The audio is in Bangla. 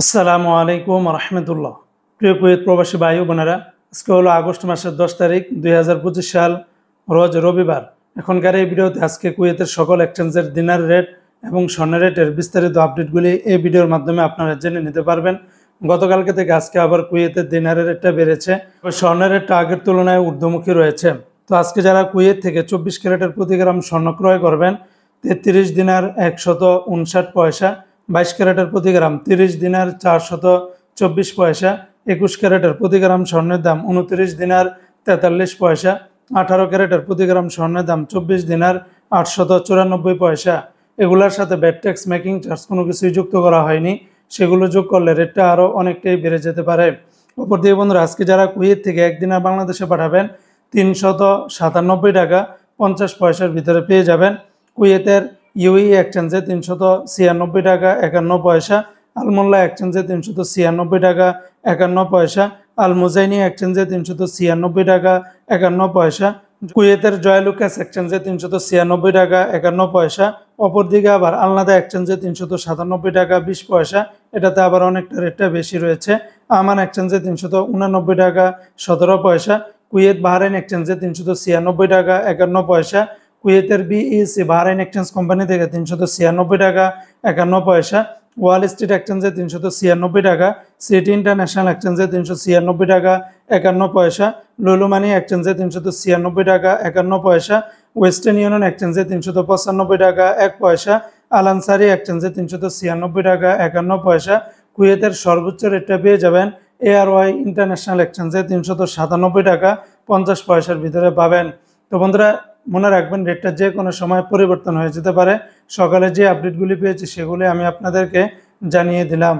আসসালামু আলাইকুম রহমতুল্লাহ। প্রিয় কুয়েত প্রবাসী ভাই ও বোনেরা, আজকে হলো আগস্ট মাসের 10 তারিখ 2025 সাল, রোজ রবিবার। এখনকার এই ভিডিওতে আজকে কুয়েতের সকল এক্সচেঞ্জের দিনার রেট এবং স্বর্ণের রেটের বিস্তারিত আপডেটগুলি এই ভিডিওর মাধ্যমে আপনারা জেনে নিতে পারবেন। গতকালকে থেকে আজকে আবার কুয়েতের দিনারের রেটটা বেড়েছে, স্বর্ণের রেটটা আগের তুলনায় ঊর্ধ্বমুখী রয়েছে। তো আজকে যারা কুয়েত থেকে 24 ক্যারেটের প্রতি গ্রাম স্বর্ণ ক্রয় করবেন, 33 দিনার 159 পয়সা, 22 ক্যারেটের প্রতি গ্রাম 30 দিনার 424 পয়সা, 21 ক্যারেটের প্রতি গ্রাম স্বর্ণের দাম 29 দিনার 43 পয়সা, 18 ক্যারেটের প্রতি গ্রাম স্বর্ণের দাম 24 দিনার 894 পয়সা। এগুলোর সাথে ব্যাট ট্যাক্স, মেকিং চার্জ কোনো কিছুই যুক্ত করা হয়নি, সেগুলো যোগ করলে রেটটা আরও অনেকটাই বেড়ে যেতে পারে। অপরদিকে বন্ধুরা, আজকে যারা কুয়েত থেকে একদিনের বাংলাদেশে পাঠাবেন 397 টাকা 50 পয়সার ভিতরে পেয়ে যাবেন। কুয়েতের ইউই এক্সচেঞ্জে 396 টাকা 51 পয়সা, আলমোল্লা এক্সচেঞ্জে 396 টাকা 51 পয়সা, আল মুজাইনি এক্সচেঞ্জে 396 টাকা 51 পয়সা, কুয়েতের জয়লুকাস এক্সচেঞ্জে 396 টাকা 51 পয়সা। অপরদিকে আবার আলনাদা এক্সচেঞ্জে 397 টাকা 20 পয়সা, এটাতে আবার অনেকটা রেটটা বেশি রয়েছে। আমান এক্সচেঞ্জে 389 টাকা 17 পয়সা, কুয়েত বাহরাইন এক্সচেঞ্জে 396 টাকা 51 পয়সা, কুয়েতের বিইসি বাহরাইন এক্সচেঞ্জ কোম্পানি থেকে 396 টাকা 51 পয়সা, ওয়াল স্ট্রিট এক্সচেঞ্জে 396 টাকা, সিটি ইন্টারন্যাশনাল এক্সচেঞ্জে 396 টাকা 51 পয়সা, লুলু মানি এক্সচেঞ্জে 396 টাকা 51 পয়সা, ওয়েস্টার্ন ইউনিয়ন এক্সচেঞ্জে 395 টাকা 1 পয়সা, আল আনসারি এক্সচেঞ্জে 396 টাকা 51 পয়সা। কুয়েতের সর্বোচ্চ রেটটা পেয়ে যাবেন এআরওয়াই ইন্টারন্যাশনাল এক্সচেঞ্জে 397 টাকা 50 পয়সার ভিতরে পাবেন। তো বন্ধুরা, মনে রাখবেন রেটটা যে কোনো সময় পরিবর্তন হয়ে যেতে পারে। সকালে যে আপডেটগুলি পেয়েছি সেগুলি আমি আপনাদেরকে জানিয়ে দিলাম।